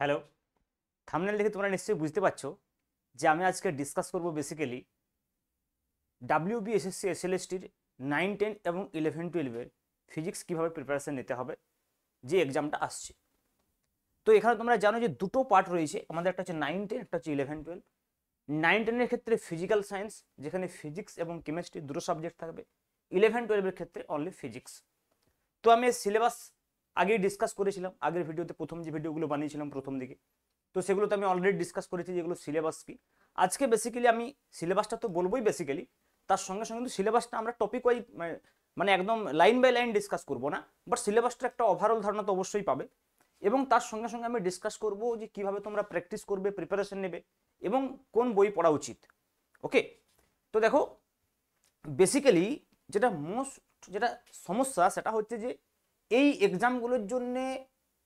Hello. Thumbnail দেখে তোমরা নিশ্চয়ই বুঝতে পারছো যে আমি আজকে ডিসকাস করব বেসিক্যালি ডাব্লিউবি এসএসসি এসএলএসটির 9, 10 এবং 11, 12-এর ফিজিক্স কীভাবে প্রিপারেশন নিতে হবে যে এক্সামটা আসছে। তো এখানে তোমরা জানো যে দুটো পার্ট রয়েছে আমাদের, একটা হচ্ছে 9, 10, একটা হচ্ছে 11, 12। 9, 10-এর ক্ষেত্রে ফিজিক্যাল সায়েন্স, যেখানে ফিজিক্স এবং কেমিস্ট্রি দুটো সাবজেক্ট থাকবে। 11, 12-এর ক্ষেত্রে অনলি ফিজিক্স। তো আমি সিলেবাস আগেই ডিসকাস করেছিলাম, আগের ভিডিওতে প্রথম যে ভিডিওগুলো বানিয়েছিলাম প্রথম দিকে, তো সেগুলোতে আমি অলরেডি ডিসকাস করেছি যেগুলো সিলেবাস কি। আজকে বেসিক্যালি আমি সিলেবাসটা তো বলবোই বেসিক্যালি, তার সঙ্গে সঙ্গে কিন্তু সিলেবাসটা আমরা টপিক ওয়াইজ মানে একদম লাইন বাই লাইন ডিসকাস করবো না, বাট সিলেবাসটার একটা ওভারঅল ধারণা তো অবশ্যই পাবে। এবং তার সঙ্গে সঙ্গে আমি ডিসকাস করব যে কিভাবে তোমরা প্র্যাকটিস করবে, প্রিপারেশন নেবে এবং কোন বই পড়া উচিত। ওকে, তো দেখো বেসিক্যালি যেটা সমস্যা সেটা হচ্ছে যে এই এক্সামগুলোর জন্যে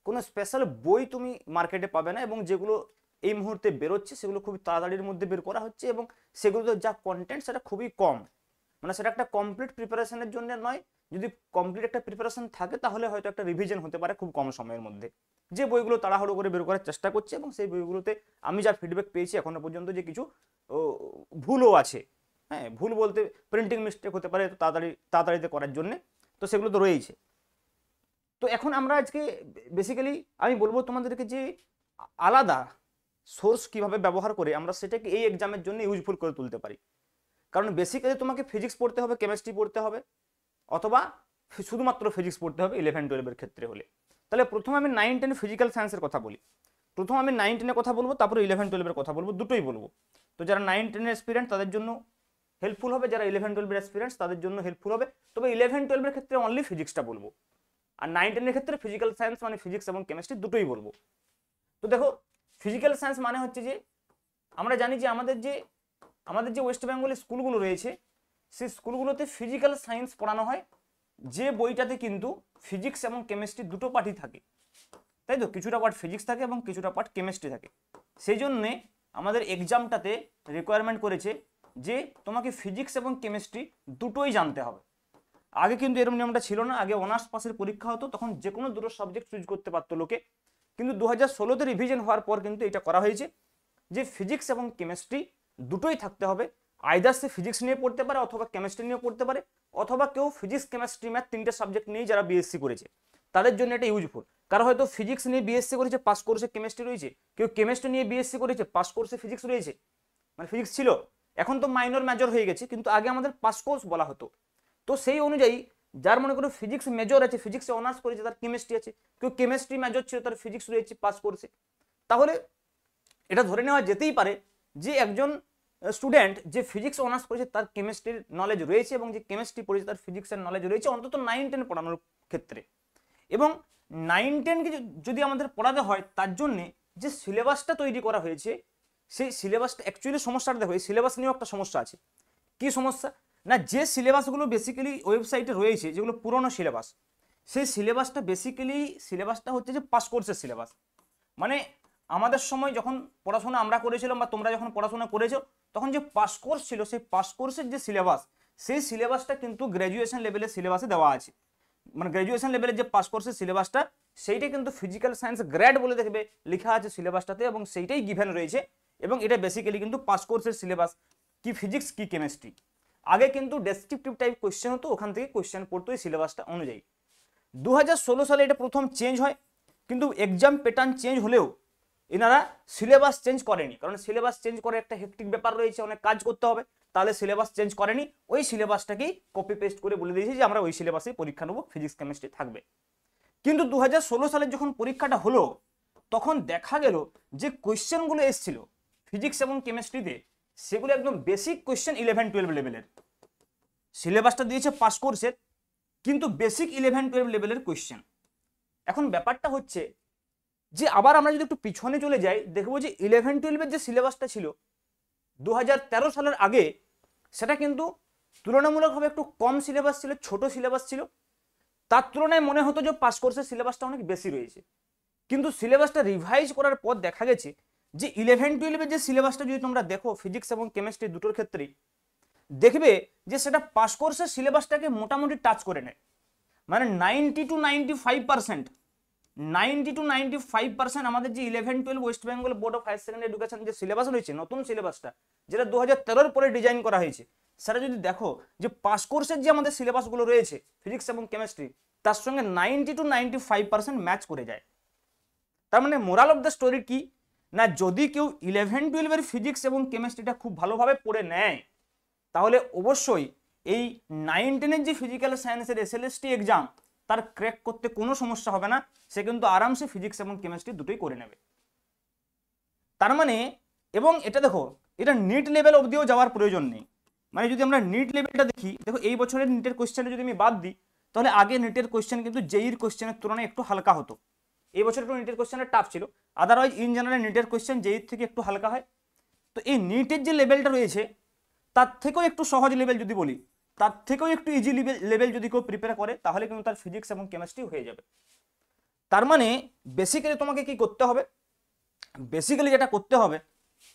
কোনো স্পেশাল বই তুমি মার্কেটে পাবে না, এবং যেগুলো এই মুহূর্তে বেরোচ্ছে সেগুলো খুবই তাড়াতাড়ির মধ্যে বের করা হচ্ছে, এবং সেগুলোতে যা কন্টেন্ট সেটা খুবই কম, মানে সেটা একটা কমপ্লিট প্রিপারেশনের জন্য নয়। যদি কমপ্লিট একটা প্রিপারেশন থাকে তাহলে হয়তো একটা রিভিশন হতে পারে খুব কম সময়ের মধ্যে, যে বইগুলো তাড়াহুড়ো করে বের করার চেষ্টা করছে, এবং সেই বইগুলোতে আমি যা ফিডব্যাক পেয়েছি এখনো পর্যন্ত যে কিছু ভুলও আছে। হ্যাঁ, ভুল বলতে প্রিন্টিং মিস্টেক হতে পারে তাড়াতাড়িতে করার জন্য, তো সেগুলো তো রয়েছে। তো এখন আমরা আজকে বেসিক্যালি আমি বলবো তোমাদেরকে যে আলাদা সোর্স কিভাবে ব্যবহার করে আমরা সেটাকে এই এক্সামের জন্য ইউজফুল করে তুলতে পারি। কারণ বেসিক্যালি তোমাকে ফিজিক্স পড়তে হবে, কেমিস্ট্রি পড়তে হবে, অথবা শুধুমাত্র ফিজিক্স পড়তে হবে 11, 12-এর ক্ষেত্রে হলে। তাহলে প্রথমে আমি 9, 10 ফিজিক্যাল সায়েন্সের কথা বলি। প্রথম আমি 9, 10-এর কথা বলবো, তারপরে 11, 12-এর কথা বলবো, দুটোই বলবো। তো যারা 9, 10-এর এক্সপিরিয়েন্স তাদের জন্য হেল্পফুল হবে, যারা 11, 12-এর এক্সপিরিয়েন্স তাদের জন্য হেল্পফুল হবে। তবে 11, 12-এর ক্ষেত্রে অনলি ফিজিক্সটা বলবো, আর 9, 10-এর ক্ষেত্রে ফিজিক্যাল সায়েন্স মানে ফিজিক্স এবং কেমিস্ট্রি দুটোই বলবো। তো দেখো ফিজিক্যাল সায়েন্স মানে হচ্ছে যে আমরা জানি যে আমাদের যে ওয়েস্ট বেঙ্গলের স্কুলগুলো রয়েছে সেই স্কুলগুলোতে ফিজিক্যাল সায়েন্স পড়ানো হয়, যে বইটাতে কিন্তু ফিজিক্স এবং কেমিস্ট্রি দুটো পার্টই থাকে, তাই তো, কিছুটা পার্ট ফিজিক্স থাকে এবং কিছুটা পার্ট কেমিস্ট্রি থাকে। সেই জন্যে আমাদের এক্সামটাতে রিকোয়ারমেন্ট করেছে যে তোমাকে ফিজিক্স এবং কেমিস্ট্রি দুটোই জানতে হবে। আগে কিন্তু এরকম নিয়মটা ছিল না, আগে অনার্স পাসের পরীক্ষা হতো, তখন যে কোনো দুটো সাবজেক্ট চুজ করতে পারতো লোকে। কিন্তু 2016-তে রিভিশন হওয়ার পর কিন্তু এটা করা হয়েছে যে ফিজিক্স এবং কেমিস্ট্রি দুটোই থাকতে হবে। আইদার সে ফিজিক্স নিয়ে পড়তে পারে অথবা কেমিস্ট্রি নিয়ে পড়তে পারে, অথবা কেউ ফিজিক্স কেমিস্ট্রি ম্যাথ তিনটে সাবজেক্ট নিয়েই যারা বিএসসি করেছে তাদের জন্য এটা ইউজফুল। কারো হয়তো ফিজিক্স নিয়ে বিএসসি করেছে, পাস কোর্সে কেমিস্ট্রি রয়েছে, কেউ কেমিস্ট্রি নিয়ে বিএসসি করেছে, পাস কোর্সে ফিজিক্স রয়েছে, মানে ফিজিক্স ছিল, এখন তো মাইনর মেজর হয়ে গেছে, কিন্তু আগে আমাদের পাস কোর্স বলা হতো। তো সেই অনুযায়ী যার মনে করো ফিজিক্স মেজর আছে, ফিজিক্সে অনার্স করেছে, তার কেমিস্ট্রি আছে, কেউ কেমিস্ট্রি মেজর ছিল তার ফিজিক্স রয়েছে পাস কোর্সে, তাহলে এটা ধরে নেওয়া যেতেই পারে যে একজন স্টুডেন্ট যে ফিজিক্স অনার্স করেছে তার কেমিস্ট্রির নলেজ রয়েছে, এবং যে কেমিস্ট্রি পড়েছে তার ফিজিক্সের নলেজ রয়েছে অন্তত 9, 10 পড়ানোর ক্ষেত্রে। এবং 9, 10-কে যদি আমাদের পড়াতে হয় তার জন্যে যে সিলেবাসটা তৈরি করা হয়েছে সেই সিলেবাসটা অ্যাকচুয়ালি সমস্যাটা দেখো, এই সিলেবাস নিয়েও একটা সমস্যা আছে। কি সমস্যা না, যে সিলেবাসগুলো বেসিক্যালি ওয়েবসাইটে রয়েছে যেগুলো পুরনো সিলেবাস, সেই সিলেবাসটা হচ্ছে যে পাস কোর্সের সিলেবাস। মানে আমাদের সময় যখন পড়াশোনা আমরা করেছিলাম বা তোমরা যখন পড়াশোনা করেছো তখন যে পাস কোর্স ছিল সেই পাস কোর্সের যে সিলেবাস, সেই সিলেবাসটা কিন্তু গ্র্যাজুয়েশন লেভেলের সিলেবাসে দেওয়া আছে। মানে গ্র্যাজুয়েশন লেভেলের যে পাস কোর্সের সিলেবাসটা সেইটাই কিন্তু ফিজিক্যাল সায়েন্স গ্র্যাড বলে দেখবে লেখা আছে সিলেবাসটাতে, এবং সেইটাই গিভেন রয়েছে, এবং এটা বেসিক্যালি কিন্তু পাস কোর্সের সিলেবাস, কি ফিজিক্স কি কেমিস্ট্রি। আগে কিন্তু ডেসক্রিপটিভ টাইপ কোয়েশ্চেন হতো, ওখান থেকে কোয়েশ্চেন পড়তো এই সিলেবাসটা অনুযায়ী। 2016 সালে এটা প্রথম চেঞ্জ হয়, কিন্তু এক্সাম প্যাটার্ন চেঞ্জ হলেও এনারা সিলেবাস চেঞ্জ করেনি, কারণ সিলেবাস চেঞ্জ করে একটা হেক্টিক ব্যাপার রয়েছে, অনেক কাজ করতে হবে, তাহলে সিলেবাস চেঞ্জ করেনি, ওই সিলেবাসটাকেই কপি পেস্ট করে বলে দিয়েছে যে আমরা ওই সিলেবাসে পরীক্ষা নেবো, ফিজিক্স কেমিস্ট্রি থাকবে। কিন্তু 2016 সালে যখন পরীক্ষাটা হলো তখন দেখা গেল যে কোয়েশ্চেনগুলো এসেছিল ফিজিক্স এবং কেমিস্ট্রিতে সেগুলো একদম বেসিক কোয়েশ্চেন 11, 12 লেভেলের। সিলেবাসটা দিয়েছে পাস কোর্সের, কিন্তু বেসিক 11, 12 লেভেলের কোয়েশ্চেন। এখন ব্যাপারটা হচ্ছে যে আবার আমরা যদি একটু পিছনে চলে যাই দেখবো যে 11, 12-এর যে সিলেবাসটা ছিল 2013 সালের আগে, সেটা কিন্তু তুলনামূলকভাবে একটু কম সিলেবাস ছিল, ছোট সিলেবাস ছিল, তার তুলনায় মনে হতো যে পাস কোর্সের সিলেবাসটা অনেক বেশি রয়েছে। কিন্তু সিলেবাসটা রিভাইজ করার পর দেখা গেছে যে 11, 12-এর যে সিলেবাসটা যদি তোমরা দেখো ফিজিক্স এবং কেমিস্ট্রি দুটোর ক্ষেত্রেই দেখবে যে সেটা পাস কোর্সের সিলেবাসটাকে মোটামুটি টাচ করে নেয়, মানে 90 to 95% 90 to 95% আমাদের যে 11-12 West Bengal board of higher secondary education যে সিলেবাস রয়েছে, নতুন সিলেবাসটা যেটা 2013 পরে ডিজাইন করা হয়েছে, সেটা যদি দেখো যে পাস কোর্সের যে আমাদের সিলেবাসগুলো রয়েছে ফিজিক্স এবং কেমিস্ট্রি, তার সঙ্গে 90 to 95% ম্যাচ করে যায়। তার মানে মোরাল অফ দ্য স্টোরি কি না, যদি কেউ 11-12 ফিজিক্স এবং কেমিস্ট্রিটা খুব ভালোভাবে পড়ে নেয়, তাহলে অবশ্যই এই 9-10 যে ফিজিক্যাল সায়েন্সের এসএলএসটি এক্সাম তার ক্র্যাক করতে কোনো সমস্যা হবে না, সে কিন্তু আরামসে ফিজিক্স এবং কেমিস্ট্রি দুটোই করে নেবে। তার মানে, এবং এটা দেখো, এটা নিট লেভেল অবধিও যাওয়ার প্রয়োজন নেই। মানে যদি আমরা নিট লেভেলটা দেখি, দেখো এই বছরের নিটের কোশ্চেনটা যদি আমি বাদ দিই, তাহলে আগে নিটের কোশ্চেন কিন্তু জেইর কোশ্চেনের তুলনায় একটু হালকা হতো। এই বছর একটু নিটের কোশ্চেনটা টাফ ছিল, আদারওয়াইজ ইন জেনারেল নিটের কোশ্চেন জেইর থেকে একটু হালকা হয়। তো এই নিটের যে লেভেলটা রয়েছে তার থেকেও একটু সহজ লেভেল যদি বলি, তার থেকেও একটু ইজি লেভেল যদি কেউ প্রিপেয়ার করে, তাহলে কিন্তু তার ফিজিক্স এবং কেমিস্ট্রি হয়ে যাবে। তার মানে বেসিক্যালি তোমাকে কি করতে হবে, বেসিক্যালি যেটা করতে হবে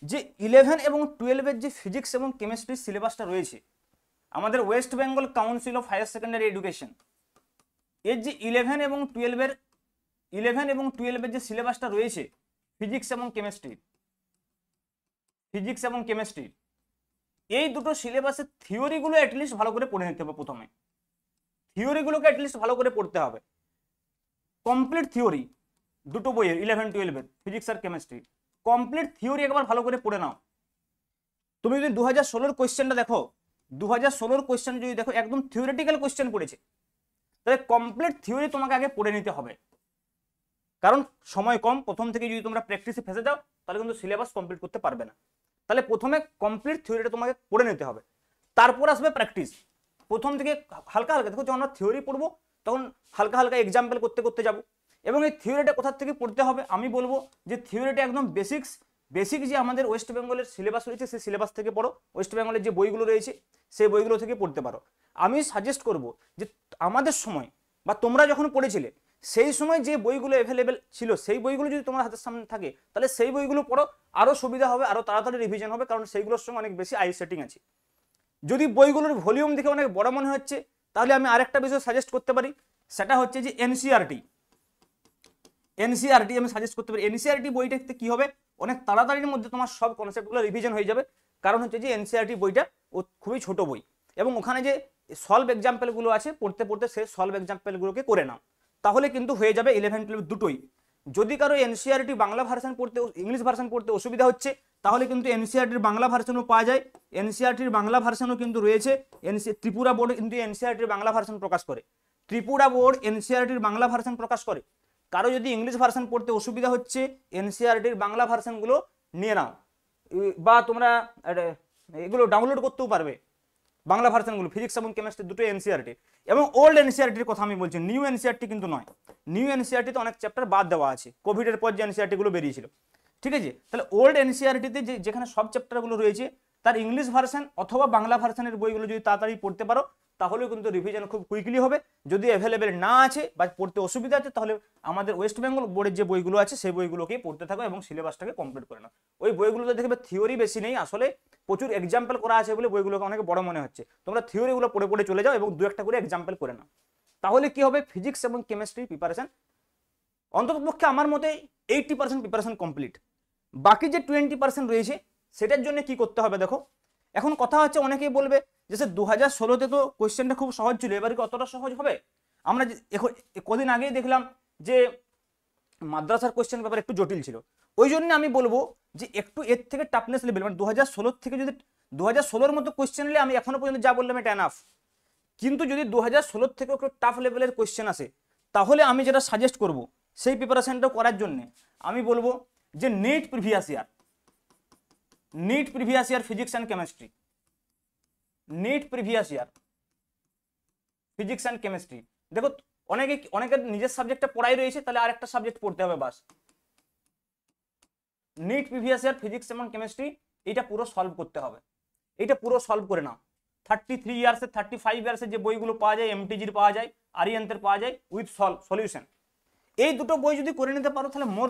যে 11 এবং 12-এর যে ফিজিক্স এবং কেমিস্ট্রির সিলেবাসটা রয়েছে আমাদের West Bengal council of higher secondary education, এর যে 11 এবং 12-এর যে সিলেবাসটা রয়েছে ফিজিক্স এবং কেমিস্ট্রি, এই দুটো সিলেবাসের থিওরিগুলো অ্যাটলিস্ট ভালো করে পড়ে নিতে হবে। প্রথমে থিওরিগুলোকে অ্যাটলিস্ট ভালো করে পড়তে হবে, কমপ্লিট থিওরি দুটো বইয়ের 11-12-এর ফিজিক্স আর কেমিস্ট্রি কমপ্লিট থিওরি একবার ভালো করে পড়ে নাও। তুমি যদি 2016 কোয়েশ্চেনটা দেখো, 2016 কোয়েশ্চেন যদি দেখো, একদম থিওরিটিক্যাল কোয়েশ্চেন পড়েছে, তাহলে কমপ্লিট থিওরি তোমাকে আগে পড়ে নিতে হবে, কারণ সময় কম। প্রথম থেকে যদি তোমরা প্র্যাকটিসে ফেসে যাও, তাহলে কিন্তু সিলেবাস কমপ্লিট করতে পারবে না। তাহলে প্রথমে কমপ্লিট থিওরিটা তোমাকে পড়ে নিতে হবে, তারপর আসবে প্র্যাকটিস। প্রথম থেকে হালকা হালকা দেখো, যখন আমরা থিওরি পড়বো তখন হালকা হালকা এক্সাম্পল করতে করতে যাবো। এবং এই থিওরিটা কোথা থেকে পড়তে হবে, আমি বলবো যে থিওরিটা একদম বেসিক যে আমাদের ওয়েস্ট বেঙ্গলের সিলেবাস রয়েছে সেই সিলেবাস থেকে পড়ো, ওয়েস্ট বেঙ্গলের যে বইগুলো রয়েছে সেই বইগুলো থেকে পড়তে পারো। আমি সাজেস্ট করব যে আমাদের সময় বা তোমরা যখন পড়েছিলে সেই সময় যে বইগুলো অ্যাভেলেবেল ছিল সেই বইগুলো যদি তোমার হাতের সামনে থাকে, তাহলে সেই বইগুলো পড়ো, আরও সুবিধা হবে, আরও তাড়াতাড়ি রিভিশন হবে, কারণ সেইগুলোর সঙ্গে অনেক বেশি আই সেটিং আছে। যদি বইগুলোর ভলিউম দেখে অনেক বড় মনে হচ্ছে, তাহলে আমি আরেকটা বিষয় সাজেস্ট করতে পারি, সেটা হচ্ছে যে এনসিইআরটি আমি সাজেস্ট করতে পারি। এনসিইআরটি বইটাতে কি হবে, অনেক তাড়াতাড়ির মধ্যে তোমার সব কনসেপ্টগুলো রিভিশন হয়ে যাবে, কারণ হচ্ছে যে এনসিইআরটি বইটা খুবই ছোট বই, এবং ওখানে যে সলভ এক্সাম্পলগুলো আছে পড়তে পড়তে সেই সলভ এক্সাম্পলগুলোকে করে নাও, তাহলে কিন্তু হয়ে যাবে 11-12 দুটোই। যদি কারো এনসিইআরটি বাংলা ভার্সন পড়তে, ইংলিশ ভার্সন পড়তে অসুবিধা হচ্ছে, তাহলে কিন্তু এনসিইআরটির বাংলা ভার্সনও পাওয়া যায়। এনসিইআরটির বাংলা ভার্সনও কিন্তু রয়েছে, ত্রিপুরা বোর্ড কিন্তু এনসিইআরটির বাংলা ভার্সন প্রকাশ করে, ত্রিপুরা বোর্ড এনসিইআরটির বাংলা ভার্সন প্রকাশ করে। কারো যদি ইংলিশ ভার্সন পড়তে অসুবিধা হচ্ছে, এনসিইআরটির বাংলা ভার্সনগুলো নিয়ে নাও, বা তোমরা এগুলো ডাউনলোড করতেও পারবে বাংলা ভার্সনগুলো, ফিজিক্স এবং কেমিস্ট্রি দুটো এনসিইআরটি। এবং ওল্ড এনসিইআরটির কথা আমি বলছি, নিউ এনসিইআরটি কিন্তু নয়। নিউ এনসিইআরটিতে অনেক চ্যাপ্টার বাদ দেওয়া আছে, কোভিডের পর যে এনসিইআরটিগুলো বেরিয়েছিল, ঠিক আছে। তাহলে ওল্ড এনসিইআরটিতে যেখানে সব চ্যাপ্টারগুলো রয়েছে তার ইংলিশ ভার্সন অথবা বাংলা ভার্সনের বইগুলো যদি তাড়াতাড়ি পড়তে পারো, তাহলেও কিন্তু রিভিশন খুব কুইকলি হবে। যদি অ্যাভেলেবেল না আছে বা পড়তে অসুবিধা আছে, তাহলে আমাদের ওয়েস্ট বেঙ্গল বোর্ডের যে বইগুলো আছে সেই বইগুলোকেই পড়তে থাকো এবং সিলেবাসটাকে কমপ্লিট করে নাও। ওই বইগুলোতে দেখবে থিওরি বেশি নেই, আসলে প্রচুর এক্সাম্পল করা আছে বলে বইগুলোকে অনেক বড় মনে হচ্ছে। তোমরা থিওরিগুলো পড়ে পড়ে চলে যাও এবং দু একটা করে এক্সাম্পল করে নাও, তাহলে কি হবে, ফিজিক্স এবং কেমিস্ট্রি প্রিপারেশন অন্ততপক্ষে আমার মতে 80% প্রিপারেশন কমপ্লিট। বাকি যে 20% রয়েছে সেটার জন্য কি করতে হবে দেখো। এখন কথা হচ্ছে, অনেকেই বলবে যে স্যার 2016-তে তো কোয়েশ্চেনটা খুব সহজ ছিল, এবারে কি অতটা সহজ হবে? আমরা কদিন আগেই দেখলাম যে মাদ্রাসার কোয়েশ্চেন ব্যাপার একটু জটিল ছিল, ওই জন্য আমি বলবো যে একটু এর থেকে টাফনেস লেভেল, মানে 2016 থেকে যদি 2016-র মতো কোয়েশ্চেন নিলে আমি এখনো পর্যন্ত যা বললাম এটা এনাফ। কিন্তু যদি 2016 থেকে একটু টাফ লেভেলের কোয়েশ্চেন আসে, তাহলে আমি যেটা সাজেস্ট করব সেই প্রিপারেশনটা করার জন্য আমি বলবো যে NEET previous year physics and chemistry, NEET previous year physics and chemistry. দেখো অনেকের নিজের সাবজেক্টটা পড়াই রয়েছে, তাহলে আরেকটা সাবজেক্ট পড়তে হবে বাস। নিট প্রিভিয়াস ইয়ার ফিজিক্স এবং কেমিস্ট্রি এটা পুরো সলভ করতে হবে, এটা পুরো সলভ করে নাও। 33 ইয়ার্সের 35 ইয়ার্সের যে বইগুলো পাওয়া যায়, এমটিজির পাওয়া যায়, আরিয়ান্তের পাওয়া যায় উইথ সলিউশন, এই দুটো বই যদি করে নিতে পারো তাহলে মোর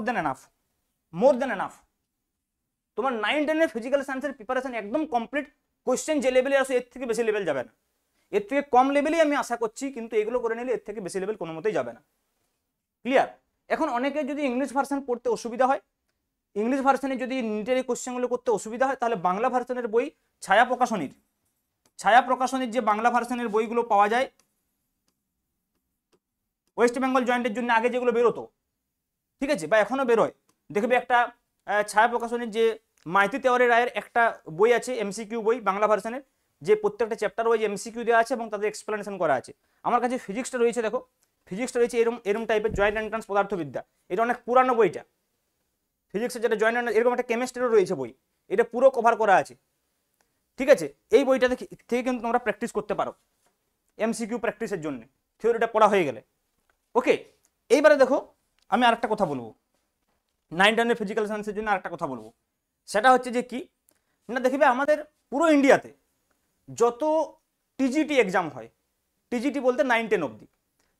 দেন এনাফ। তোমার 9-10-এর ফিজিক্যাল সায়েন্সের প্রিপারেশন একদম কমপ্লিট। কোয়েশ্চেন যে লেভেলে আসে এর থেকে বেশি লেভেল যাবে না, এর থেকে কম লেভেলেই আমি আশা করছি, কিন্তু এগুলো করে নিলে এর থেকে বেশি লেভেল কোনো মতেই যাবে না। ক্লিয়ার? এখন অনেকে যদি ইংলিশ ভার্সন পড়তে অসুবিধা হয়, ইংলিশ ভার্সনে যদি নিটের এই কোশ্চেনগুলো করতে অসুবিধা হয়, তাহলে বাংলা ভার্সনের বই ছায়া প্রকাশনীর যে বাংলা ভার্সনের বইগুলো পাওয়া যায় ওয়েস্ট বেঙ্গল জয়েন্টের জন্য আগে যেগুলো বেরোতো, ঠিক আছে, বা এখনো বেরোয়, দেখবে একটা ছায়া প্রকাশনীর যে মাইতি তেওয়ারি রায়ের একটা বই আছে এমসিকিউ বই বাংলা ভার্সনের, যে প্রত্যেকটা চ্যাপ্টার ওয়াইজ এমসিকিউ দেওয়া আছে এবং তাদের এক্সপ্লেনেশন করা আছে। আমার কাছে ফিজিক্সটা রয়েছে, দেখো ফিজিক্সটা রয়েছে এরকম টাইপের, জয়েন্ট এন্ট্রান্স পদার্থবিদ্যা, এটা অনেক পুরানো বইটা। ফিজিক্সের যেটা জয়েন্ট এন্ট্রান্স, এরকম একটা কেমিস্ট্রিরও রয়েছে বই, এটা পুরো কভার করা আছে, ঠিক আছে। এই বইটা থেকে কিন্তু তোমরা প্র্যাকটিস করতে পারো এমসিকিউ প্র্যাকটিসের জন্য, থিওরিটা পড়া হয়ে গেলে। ওকে, এইবারে দেখো আমি আরেকটা কথা বলবো, 9 10 ফিজিক্যাল সায়েন্সের জন্য আরেকটা কথা বলবো, সেটা হচ্ছে যে কি না, দেখবে আমাদের পুরো ইন্ডিয়াতে যত টিজিটি এক্সাম হয়, টিজিটি বলতে 9 10 অবধি,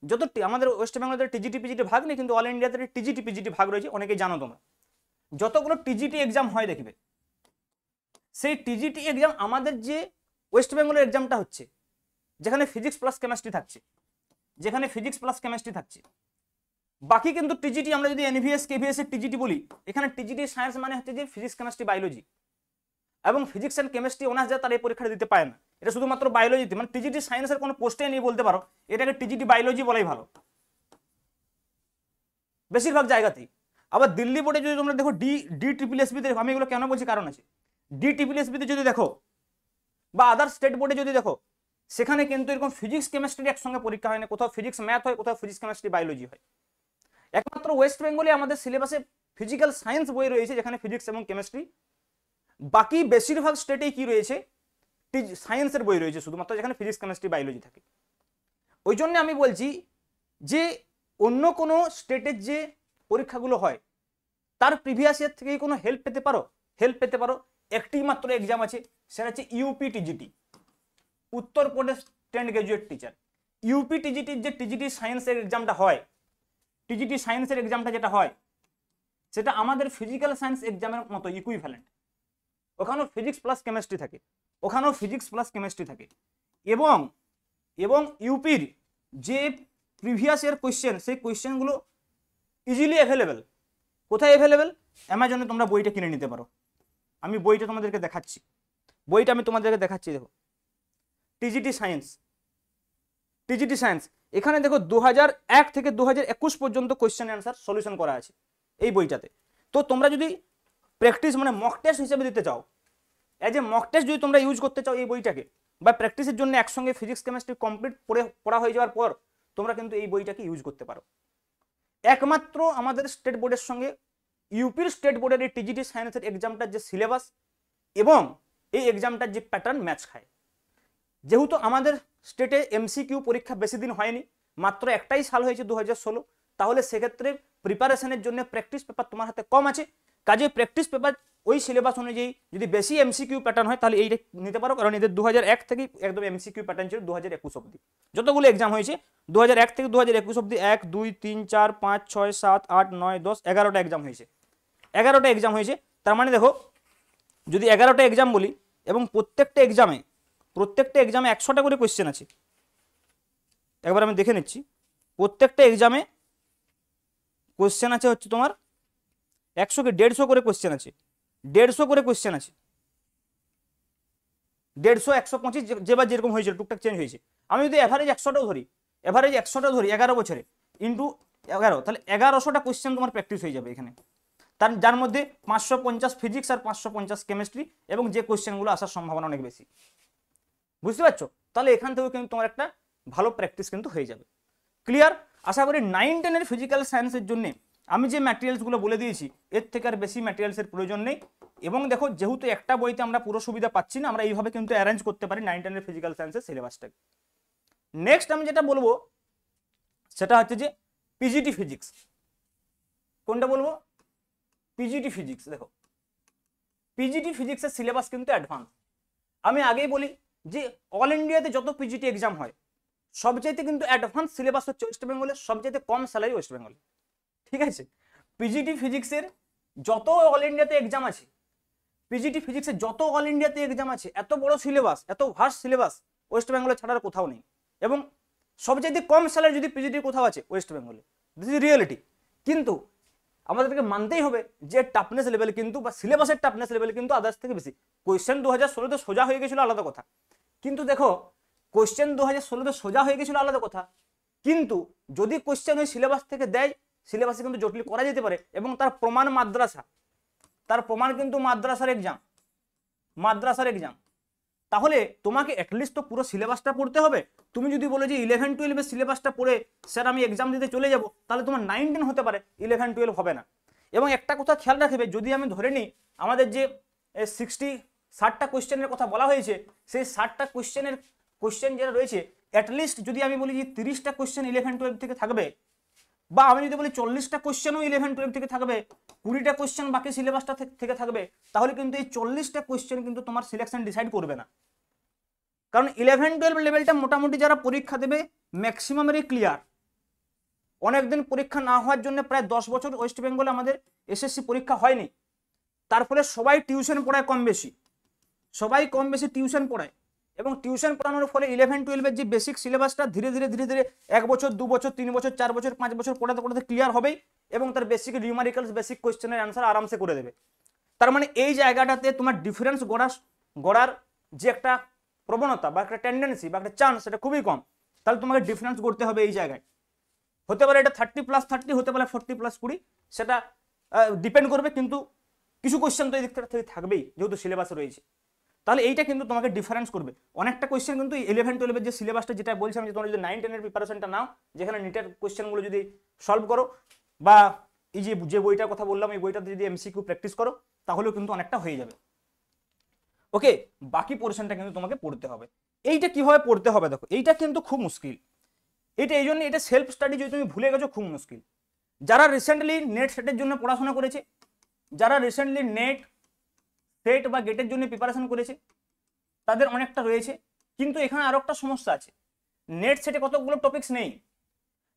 যত আমাদের ওয়েস্ট বেঙ্গলের টিজিটি পিজিটি ভাগ নেই, কিন্তু অল ইন্ডিয়াতে টিজিটি পিজিটি ভাগ রয়েছে, অনেকেই জানো তোমরা। যতগুলো টিজিটি এক্সাম হয় দেখবে, সেই টিজিটি এক্সাম আমাদের যে ওয়েস্ট বেঙ্গলের এক্সামটা হচ্ছে, যেখানে ফিজিক্স প্লাস কেমিস্ট্রি থাকছে, বাকি কিন্তু টিজিটি আমরা যদি এনভিএস কেভিএস এর টিজিটি বলি, এখানে টিজিটি সায়েন্স মানে হচ্ছে যে ফিজিক্স কেমিস্ট্রি বায়োলজি, এবং ফিজিক্স অ্যান্ড কেমিস্ট্রি অনার্স যা তারা এই পরীক্ষাটা দিতে পারে না, এটা শুধুমাত্র বায়োলজিতে, মানে টিজিটি সায়েন্সের কোনো পোস্টে নিয়ে বলতে পারো এটাকে টিজিটি বায়োলজি বলাই ভালো বেশিরভাগ জায়গাতেই। আবার দিল্লি বোর্ডে যদি তোমরা দেখো ডি ট্রিপল এসবিতে, আমি এগুলো কেন বলছি কারণ আছে, ডি ট্রিপল এসবিতে যদি দেখো বা আদার স্টেট বোর্ডে যদি দেখো, সেখানে কিন্তু এরকম ফিজিক্স কেমিস্ট্রি একসঙ্গে পরীক্ষা হয় না, কোথাও ফিজিক্স ম্যাথ হয়, কোথাও ফিজিক্স কেমিস্ট্রি বায়োলজি হয়। একমাত্র ওয়েস্ট বেঙ্গলে আমাদের সিলেবাসে ফিজিক্যাল সায়েন্স বই রয়েছে যেখানে ফিজিক্স এবং কেমিস্ট্রি, বাকি বেশিরভাগ স্টেটেই কি রয়েছে সায়েন্সের বই রয়েছে শুধুমাত্র, যেখানে ফিজিক্স কেমিস্ট্রি বায়োলজি থাকে। ওই জন্য আমি বলছি যে অন্য কোনো স্টেটের যে পরীক্ষাগুলো হয় তার প্রিভিয়াস ইয়ার থেকে কোনো হেল্প পেতে পারো। একটি মাত্র এক্সাম আছে, সেটা হচ্ছে UP TGT, Uttar Pradesh stand graduate teacher. UP টিজিটির যে টিজিটি সায়েন্সের এক্সামটা হয়, টিজিটি সায়েন্সের এক্সামটা যেটা হয়, সেটা আমাদের ফিজিক্যাল সায়েন্স এক্সামের মতো ইকুইভ্যালেন্ট। ওখানেও ফিজিক্স প্লাস কেমিস্ট্রি থাকে, এবং ইউপির যে প্রিভিয়াস ইয়ার কোয়েশ্চেন, সেই কোয়েশ্চেনগুলো ইজিলি অ্যাভেলেবেল। কোথায় অ্যাভেলেবেল? অ্যামাজনে তোমরা বইটা কিনে নিতে পারো। আমি বইটা তোমাদেরকে দেখাচ্ছি, দেখো টিজিটি সায়েন্স, এখানে দেখো 2001 থেকে 2021 পর্যন্ত কোয়েশ্চেন অ্যান্সার সলিউশন করা আছে এই বইটাতে। তো তোমরা যদি প্র্যাকটিস মানে মক টেস্ট হিসেবে দিতে চাও, এজ এ মক টেস্ট যদি তোমরা ইউজ করতে চাও এই বইটাকে, বা প্র্যাকটিসের জন্য একসঙ্গে ফিজিক্স কেমিস্ট্রি কমপ্লিট পড়া হয়ে যাওয়ার পর তোমরা কিন্তু এই বইটাকে ইউজ করতে পারো। একমাত্র আমাদের স্টেট বোর্ডের সঙ্গে ইউপির স্টেট বোর্ডের এই টিজিটি সায়েন্সের এক্সামটার যে সিলেবাস এবং এই এক্সামটার যে প্যাটার্ন ম্যাচ খায়। যেহেতু আমাদের স্টেটে এমসিকিউ পরীক্ষা বেশি দিন হয়নি, মাত্র একটাই সাল হয়েছে 2016, তাহলে সেক্ষেত্রে প্রিপারেশনের জন্য প্র্যাকটিস পেপার তোমার হাতে কম আছে, কাজে প্র্যাকটিস পেপার ওই সিলেবাস অনুযায়ী যদি বেশি এমসিকিউ প্যাটার্ন হয় তাহলে এইটা নিতে পারো, কারণ এদের 2001 থেকেই একদম এমসিকিউ প্যাটার্ন ছিল 2021 অবধি। যতগুলো এক্সাম হয়েছে 2001 থেকে 2021 অবধি 1 2 3 4 5 6 7 8 9 10 11টা এক্সাম হয়েছে। 11টা এক্সাম হয়েছে, তার মানে দেখো যদি 11টা এক্সাম বলি এবং প্রত্যেকটা এক্সামে 100টা করে কোয়েশ্চেন আছে, একবার আমি দেখে নিচ্ছি, প্রত্যেকটা এক্সামে কোয়েশ্চেন আছে হচ্ছে তোমার 100 কি 150 করে কোয়েশ্চেন আছে, 150 করে কোয়েশ্চেন আছে, 150 125 যেবার যেরকম হয়েছিল টুকটাক চেঞ্জ হয়েছে। আমি যদি অ্যাভারেজ 100টাও ধরি 11 বছরে ইন্টু 11, তাহলে 1100টা কোয়েশ্চেন তোমার প্র্যাকটিস হয়ে যাবে এখানে, যার মধ্যে 550 ফিজিক্স আর 550 কেমিস্ট্রি, এবং যে কোয়েশ্চেনগুলো আসার সম্ভাবনা অনেক বেশি। বুঝতে পারছো? তাহলে এখান থেকেও কিন্তু তোমার একটা ভালো প্র্যাকটিস কিন্তু হয়ে যাবে। ক্লিয়ার? আশা করি 9 10 এর ফিজিক্যাল সায়েন্সের জন্য আমি যে ম্যাটেরিয়ালসগুলো বলে দিয়েছি এর থেকে আর বেশি ম্যাটেরিয়ালসের প্রয়োজন নেই। এবং দেখো যেহেতু একটা বইতে আমরা পুরো সুবিধা পাচ্ছি না, আমরা এইভাবে কিন্তু অ্যারেঞ্জ করতে পারি 9 10 এর ফিজিক্যাল সায়েন্সের সিলেবাসটাকে। নেক্সট আমি যেটা বলবো সেটা হচ্ছে যে পিজিটি ফিজিক্স। কোনটা বলবো? PGT physics. দেখো পিজিটি ফিজিক্সের সিলেবাস কিন্তু অ্যাডভান্স। আমি আগেই বলি যে অল ইন্ডিয়াতে যত পিজিটি এক্সাম হয় সবচাইতে কিন্তু অ্যাডভান্স সিলেবাস হচ্ছে ওয়েস্ট বেঙ্গলের, সবচাইতে কম স্যালারি ওয়েস্ট বেঙ্গলে। ঠিক আছে? পিজিটি ফিজিক্সের যত অল ইন্ডিয়াতে এক্সাম আছে, এত বড় সিলেবাস, এত ভাস্ট সিলেবাস ওয়েস্ট বেঙ্গলে ছাড়ার কোথাও নেই। এবং সবচাইতে কম স্যালারি যদি পিজিটি কোথাও আছে ওয়েস্ট বেঙ্গলে, দিস ইজ রিয়েলিটি। কিন্তু আমাদেরকে মানতেই হবে যে টাফনেস লেভেল কিন্তু বা সিলেবাসের টাফনেস লেভেল কিন্তু আদার্স থেকে বেশি। কোয়েশ্চেন 2016-তে সোজা হয়ে গেছিল আলাদা কথা, কিন্তু দেখো কোয়েশ্চেন 2016-তে সোজা হয়ে গেছিল আলাদা কথা, কিন্তু যদি কোয়েশ্চেন ওই সিলেবাস থেকে দেয়, সিলেবাসে কিন্তু জটিল করা যেতে পারে, এবং তার প্রমাণ মাদ্রাসা, তার প্রমাণ কিন্তু মাদ্রাসার এক্সাম। তাহলে তোমাকে অ্যাটলিস্ট তো পুরো সিলেবাসটা পড়তে হবে। তুমি যদি বলো যে 11-12 সিলেবাসটা পড়ে স্যার আমি এক্সাম দিতে চলে যাব, তাহলে তোমার 9-10 হতে পারে, 11-12 হবে না। এবং একটা কথা খেয়াল রাখবে, যদি আমি ধরে নিই আমাদের যে 60টা কোয়েশ্চেনের কথা বলা হয়েছে, সেই 60টা কোয়েশ্চেন যেটা রয়েছে, অ্যাটলিস্ট যদি আমি বলি যে 30টা কোয়েশ্চেন 11-12 থেকে থাকবে, বা আমি যদি বলি 40টা কোয়েশ্চেনও 11-12 থেকে থাকবে, 20টা কোয়েশ্চেন বাকি সিলেবাসটা থেকে থাকবে, তাহলে কিন্তু এই 40টা কোয়েশ্চেন কিন্তু তোমার সিলেকশন ডিসাইড করবে না। কারণ 11-12 লেভেলটা মোটামুটি যারা পরীক্ষা দেবে ম্যাক্সিমামেরই ক্লিয়ার। অনেকদিন পরীক্ষা না হওয়ার জন্য প্রায় 10 বছর ওয়েস্ট বেঙ্গলে আমাদের এসএসসি পরীক্ষা হয়নি, তার ফলে সবাই টিউশন পড়ায় কম বেশি টিউশন পড়ায়, এবং টিউশন পড়ানোর ফলে 11-12 যে বেসিক সিলেবাসটা ধীরে ধীরে 1 বছর 2 বছর 3 বছর 4 বছর 5 বছর পড়াতে ক্লিয়ার হবেই, এবং তার বেসিক নিউমেরিক্যালস বেসিক কোয়েশ্চেনের অ্যান্সার আরামসে করে দেবে। তার মানে এই জায়গাটাতে তোমার ডিফারেন্স গড়ার যে একটা প্রবণতা বা একটা টেন্ডেন্সি বা একটা চান্স, সেটা খুবই কম। তাহলে তোমাকে ডিফারেন্স করতে হবে এই জায়গায়। হতে পারে এটা 30+30, হতে পারে 40+20, সেটা ডিপেন্ড করবে, কিন্তু কিছু কোয়েশ্চেন তো এই দিক থেকে থাকবেই যেহেতু সিলেবাসে রয়েছে। তাহলে এইটা কিন্তু তোমাকে ডিফারেন্স করবে। অনেকটা কোয়েশ্চেন কিন্তু 11-12 যে সিলেবাসটা, যেটা বলছিলাম যে তোমরা যদি 9-10 এর প্রিপারেশনটা নাও, যেখানে নিটের কোয়েশ্চেনগুলো যদি সলভ করো, বা এই যে বইটার কথা বললাম এই বইটাতে যদি এমসিকিউ প্র্যাকটিস করো, তাহলেও কিন্তু অনেকটা হয়ে যাবে। ওকে, বাকি পোর্শনটা কিন্তু তোমাকে পড়তে হবে। এইটা কিভাবে পড়তে হবে দেখো, এইটা কিন্তু খুব মুশকিল। এটা এই জন্য, এটা সেলফ স্টাডি যদি তুমি ভুলে গেছো খুব মুশকিল। যারা রিসেন্টলি নেট সেটের জন্য পড়াশোনা করেছে, যারা রিসেন্টলি নেট সেট বা গেটের জন্য প্রিপারেশন করেছে, তাদের অনেকটা রয়েছে। কিন্তু এখানে আরো একটা সমস্যা আছে, নেট সেটে কতগুলো টপিকস নেই।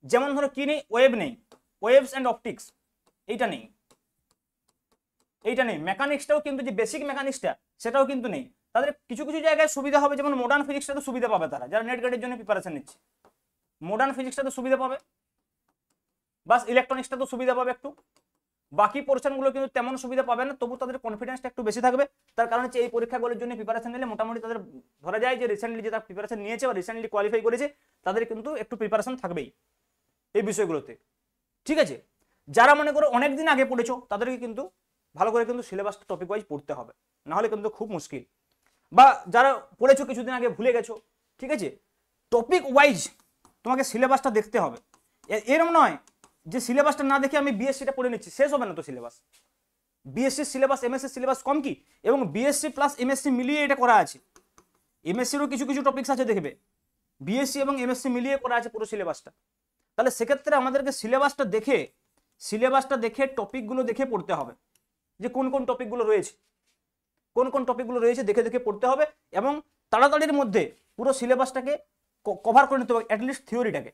যেমন ধরো কি নেই, ওয়েভ নেই, ওয়েভস অ্যান্ড অপটিক্স, এইটা নেই। মেকানিক্সটাও কিন্তু, যে বেসিক মেকানিক্সটা সেটাও কিন্তু নেই। তাদের কিছু কিছু জায়গায় সুবিধা হবে, যেমন মডার্ন ফিজিক্সটা তো সুবিধা পাবে তারা যারা নেট গেটের জন্য প্রিপারেশন নিচ্ছে, মডার্ন ফিজিক্সটা তো সুবিধা পাবে, বাস ইলেকট্রনিক্সটা তো সুবিধা পাবে একটু। বাকি পোর্শনগুলো কিন্তু তেমন সুবিধা পাবে না, তবু তাদের কনফিডেন্সটা একটু বেশি থাকবে। তার কারণ হচ্ছে এই পরীক্ষাগুলোর জন্য প্রিপারেশন নিলে মোটামুটি তাদের ধরা যায় যে রিসেন্টলি যে তারা প্রিপারেশন নিয়েছে বা রিসেন্টলি কোয়ালিফাই করেছে, তাদের কিন্তু একটু প্রিপারেশন থাকবেই এই বিষয়গুলোতে। ঠিক আছে, যারা মনে করো অনেকদিন আগে পড়েছো, তাদেরকে কিন্তু ভালো করে কিন্তু সিলেবাসটা টপিক ওয়াইজ পড়তে হবে, নাহলে কিন্তু খুব মুশকিল। বা যারা পড়েছো কিছুদিন আগে ভুলে গেছো, ঠিক আছে, টপিক ওয়াইজ তোমাকে সিলেবাসটা দেখতে হবে। এরকম নয় যে সিলেবাসটা না দেখে আমি বিএসসিটা পড়ে নিচ্ছি, শেষ হবে না তো syllabus. BSc syllabus MSc syllabus কম কি, এবং বিএসসি প্লাস এমএসসি মিলিয়ে এটা করা আছে। এমএসসিরও কিছু কিছু টপিকস আছে দেখবে, বিএসসি এবং এমএসসি মিলিয়ে করা আছে পুরো সিলেবাসটা। তাহলে সেক্ষেত্রে আমাদেরকে সিলেবাসটা দেখে টপিকগুলো দেখে পড়তে হবে, যে কোন কোন টপিকগুলো রয়েছে দেখে পড়তে হবে, এবং তাড়াতাড়ির মধ্যে পুরো সিলেবাসটাকে কভার করে নিতে হবে, অ্যাটলিস্ট থিওরিটাকে।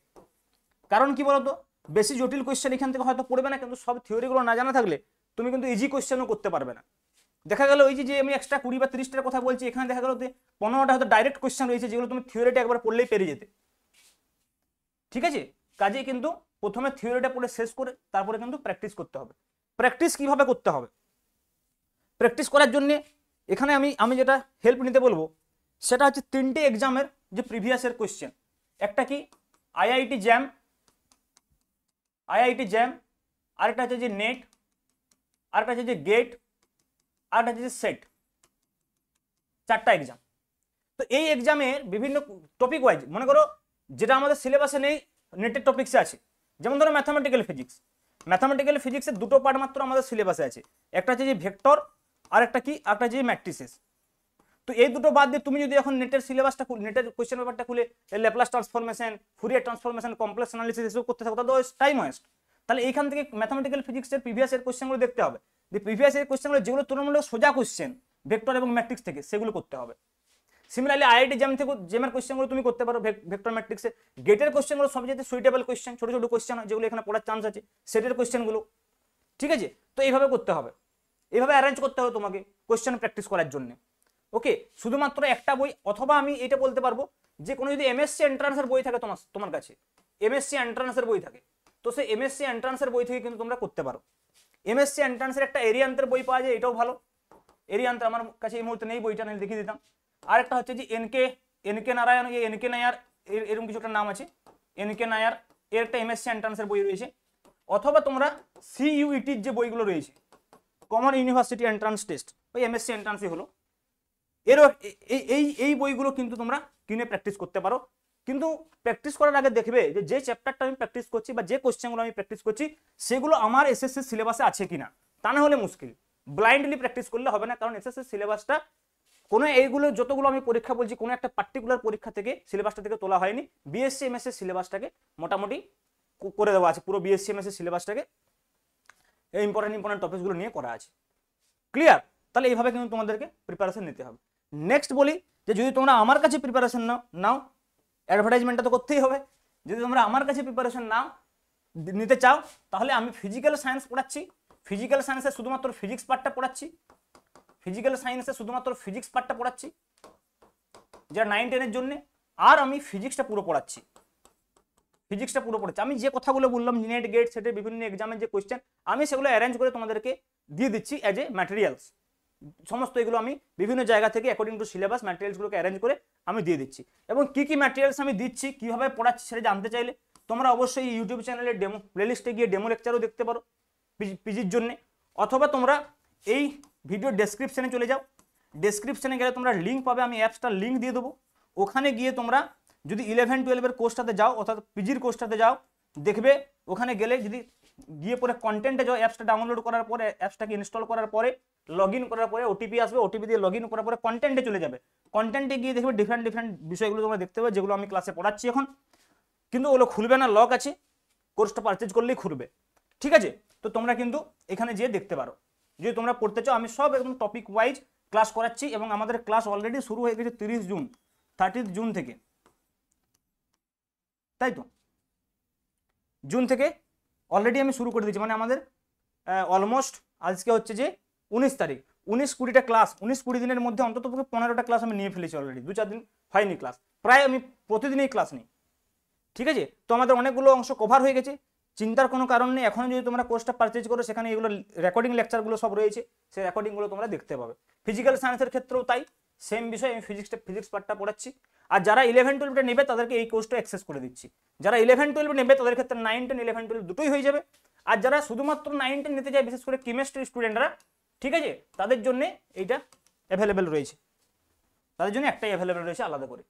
কারণ কি বলতো, বেশি জটিল কোয়েশ্চেন এখান থেকে হয়তো পড়বে না, কিন্তু সব থিওরিগুলো না জানা থাকলে তুমি কিন্তু ইজি কোয়েশ্চেনও করতে পারবে না। দেখা গেল ওই যে আমি এক্সট্রা 20 বা 30টার কথা বলছি, এখানে দেখা গেল 15টা হয়তো ডাইরেক্ট কোয়েশ্চেন রয়েছে, যেগুলো তুমি থিওরিটা একবার পড়লেই পেরে যেতে। ঠিক আছে, কাজেই কিন্তু প্রথমে থিওরিটা পড়ে শেষ করে তারপরে কিন্তু প্র্যাকটিস করতে হবে। প্র্যাকটিস কিভাবে করতে হবে, প্র্যাকটিস করার জন্য এখানে আমি যেটা হেল্প নিতে বলবো, সেটা হচ্ছে 3টে এক্সামের যে প্রিভিয়াস এর কোয়েশ্চেন। একটা কি আইআইটি জ্যাম, আরেকটা হচ্ছে যে নেট, আরেকটা হচ্ছে যে গেট, আরেকটা হচ্ছে যে সেট। 4টা এক্সাম। তো এই এক্সামের বিভিন্ন টপিক ওয়াইজ, মনে করো যেটা আমাদের সিলেবাসে নেই নেটের টপিক্সে আছে, যেমন ধরো ম্যাথামেটিক্যাল ফিজিক্সের 2টো পার্ট মাত্র আমাদের সিলেবাসে আছে, একটা হচ্ছে যে ভেক্টর, আর একটা হচ্ছে যে ম্যাট্রিসেস। তো এই দুটো বাদ দিয়ে তুমি যদি এখন নেটের সিলেবাসটা, নেটের কোয়েশ্চেন পেপারটা খুলে Laplace transformation, Fourier transformation, complex analysis এসব করতে থাকো, তাহলে টাইম ওয়েস্ট। তাহলে এইখান থেকে ম্যাথামেটিক্যাল ফিজিক্সের প্রিভিয়াস এর কোয়েশ্চেনগুলো দেখতে হবে, যে প্রিভিয়াস এর কোয়েশ্চেনগুলো যেগুলো তুলনামূলক সোজা কোয়েশ্চেন ভেক্টর এবং ম্যাট্রিক্স থেকে, সেগুলো করতে হবে। সিমিলারলি আইআইটি জ্যামের কোয়েশ্চেনগুলো তুমি করতে পারো ভেক্টর ম্যাট্রিক্সে। গেটের কোয়েশ্চেনগুলো সবচেয়ে সুইটেবল কোয়েশ্চেন, ছোট ছোট কোয়েশ্চেন যেগুলো এখানে পড়ার চান্স আছে, সেটের কোয়েশ্চেনগুলো। ঠিক আছে, তো এইভাবে করতে হবে, এইভাবে অ্যারেঞ্জ করতে হবে তোমাকে কোয়েশ্চেন প্র্যাকটিস করার জন্য। ওকে, শুধুমাত্র একটা বই, অথবা আমি এটা বলতে পারবো যে কোনো যদি এমএসসি এন্ট্রান্সের বই থাকে তোমার কাছে, এমএসসি এন্ট্রান্সের বই থাকে, তো সেই এমএসসি এন্ট্রান্সের বই থেকে কিন্তু তোমরা করতে পারো। এমএসসি এন্ট্রান্সের একটা এরিয়ান্তের বই পাওয়া যায়, এটাও ভালো। এরিয়ান্ত আমার কাছে এই মুহূর্তে নেই, বইটা নিয়ে দেখিয়ে দিতাম। আর একটা হচ্ছে যে এনকে নারায়ণ, এনকে নায়ার এরকম কিছু একটা নাম আছে, এনকে নায়ার, এর একটা এমএসসি এন্ট্রান্সের বই রয়েছে। অথবা তোমরা সিইউইটির যে বইগুলো রয়েছে, কমন ইউনিভার্সিটি এন্ট্রান্স টেস্ট, ওই এমএসসি এন্ট্রান্সই হলো, এরও এই বইগুলো কিন্তু তোমরা কিনে প্র্যাকটিস করতে পারো। কিন্তু প্র্যাকটিস করার আগে দেখবে যে চ্যাপ্টারটা আমি প্র্যাকটিস করছি বা যে কোশ্চেনগুলো আমি প্র্যাকটিস করছি সেগুলো আমার এসএসসি সিলেবাসে আছে কিনা, তা না হলে মুশকিল। ব্লাইন্ডলি প্র্যাকটিস করলে হবে না, কারণ এসএসসি সিলেবাসটা কোনো এইগুলো যতগুলো আমি পরীক্ষা বলছি কোনো একটা পার্টিকুলার পরীক্ষা থেকে সিলেবাসটা থেকে তোলা হয়নি। বিএসসি এমএসসি সিলেবাসটাকে মোটামুটি করে দেওয়া আছে, পুরো বিএসসি এমএসসি সিলেবাসটাকে এই ইম্পর্টেন্ট টপিকসগুলো নিয়ে করা আছে। ক্লিয়ার? তাহলে এইভাবে কিন্তু তোমাদেরকে প্রিপারেশন নিতে হবে। নেক্সট বলি যে যদি তোমরা আমার কাছে প্রিপারেশন নাও, অ্যাডভার্টাইজমেন্টটা তো করতেই হবে। যদি তোমরা আমার কাছে প্রিপারেশন নিতে চাও, তাহলে আমি ফিজিক্যাল সায়েন্স পড়াচ্ছি। ফিজিক্যাল সায়েন্সে শুধুমাত্র ফিজিক্স পার্টটা পড়াচ্ছি, যেটা 9-10 এর জন্য। আর আমি ফিজিক্সটা পুরো পড়াচ্ছি। আমি যে কথাগুলো বললাম, নেট গেট সেটের বিভিন্ন এক্সামের যে কোয়েশ্চেন, আমি সেগুলো অ্যারেঞ্জ করে তোমাদেরকে দিয়ে দিচ্ছি অ্যাজ এ ম্যাটেরিয়ালস। সমস্ত এগুলো আমি বিভিন্ন জায়গা থেকে অ্যাকর্ডিং টু সিলেবাস ম্যাটেরিয়ালসগুলোকে অ্যারেঞ্জ করে আমি দিয়ে দিচ্ছি। এবং কি কি ম্যাটেরিয়ালস আমি দিচ্ছি, কিভাবে পড়াচ্ছি, সেটা জানতে চাইলে তোমরা অবশ্যই ইউটিউব চ্যানেলে ডেমো প্লেলিস্টে গিয়ে ডেমো লেকচারও দেখতে পারো পিজির জন্য। অথবা তোমরা এই ভিডিও ডেসক্রিপশনে চলে যাও, ডেসক্রিপশনে গেলে তোমরা লিঙ্ক পাবে, আমি অ্যাপসটার লিঙ্ক দিয়ে দেবো। ওখানে গিয়ে তোমরা যদি 11-12 কোর্সটাতে যাও, অর্থাৎ পিজির কোর্সটাতে যাও, দেখবে ওখানে গেলে যদি গিয়ে পরে কন্টেন্টে যাও, অ্যাপসটা ডাউনলোড করার পরে, অ্যাপসটাকে ইনস্টল করার পরে, লগ ইন করার পরে ওটিপি আসবে, ওটিপি দিয়ে লগ ইন করার পরে কন্টেন্টে চলে যাবে। কন্টেন্টে গিয়ে দেখবে ডিফারেন্ট বিষয়গুলো তোমরা দেখতে পাবে, যেগুলো আমি ক্লাসে পড়াচ্ছি এখন। কিন্তু ওগুলো খুলবে না, লক আছে, কোর্সটা পারচেজ করলেই খুলবে। ঠিক আছে? তো তোমরা কিন্তু এখানে যেয়ে দেখতে পারো যদি তোমরা পড়তে চাও। আমি সব একদম টপিক ওয়াইজ ক্লাস করাচ্ছি এবং আমাদের ক্লাস অলরেডি শুরু হয়ে গেছে 30 জুন থেকে, তাই তো? জুন থেকে অলরেডি আমি শুরু করে দিয়েছি, মানে আমাদের অলমোস্ট আজকে হচ্ছে যে 19 তারিখ, 19-20টা ক্লাস, 19-20 দিনের মধ্যে অন্তত 15টা ক্লাস আমি নিয়ে ফেলেছি অলরেডি। 2-4 দিন হয়নি ক্লাস, প্রায় আমি প্রতিদিনই ক্লাস নিই। ঠিক আছে? তো আমাদের অনেকগুলো অংশ কভার হয়ে গেছে, চিন্তার কোনো কারণ নেই। এখন যদি তোমরা কোর্সটা পারচেজ করো, সেখানে এগুলো রেকর্ডিং লেকচারগুলো সব রয়েছে, সেই রেকর্ডিংগুলো তোমরা দেখতে পাবে। ফিজিক্যাল সায়েন্সের ক্ষেত্রেও তাই, সেম বিষয়, আমি ফিজিক্স পার্টটা পড়াচ্ছি। আর যারা 11-12 নেবে তাদেরকে এই কোর্সটা অ্যাক্সেস করে দিচ্ছি। যারা 11-12 নেবে তাদের ক্ষেত্রে 9-10, 11-12 দুটোই হয়ে যাবে। আর যারা শুধুমাত্র 9-10 নিতে যায়, বিশেষ করে কেমিস্ট্রি স্টুডেন্টরা, ঠিক আছে, তাদের জন্য এইটা অ্যাভেলেবেল রয়েছে, তাদের জন্য একটাই অ্যাভেলেবেল রয়েছে আলাদা করে।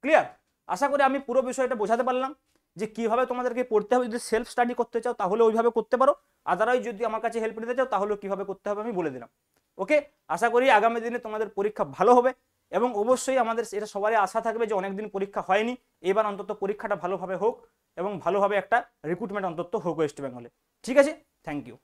ক্লিয়ার? আশা করি আমি পুরো বিষয়টা বোঝাতে পারলাম যে কিভাবে তোমাদেরকে পড়তে হবে। যদি সেলফ স্টাডি করতে চাও তাহলে ওইভাবে করতে পারো, আদারওয়াইজ যদি আমার কাছে হেল্প নিতে চাও তাহলে কিভাবে করতে হবে আমি বলে দিলাম। ওকে? আশা করি আগামী দিনে তোমাদের পরীক্ষা ভালো হবে এবং অবশ্যই আমাদের এটা সবারই আশা থাকবে যে অনেকদিন পরীক্ষা হয়নি, এবার অন্তত পরীক্ষাটা ভালোভাবে হোক এবং ভালোভাবে একটা রিক্রুটমেন্ট অন্তত হোক ওয়েস্ট বেঙ্গলে। ঠিক আছে? Thank you.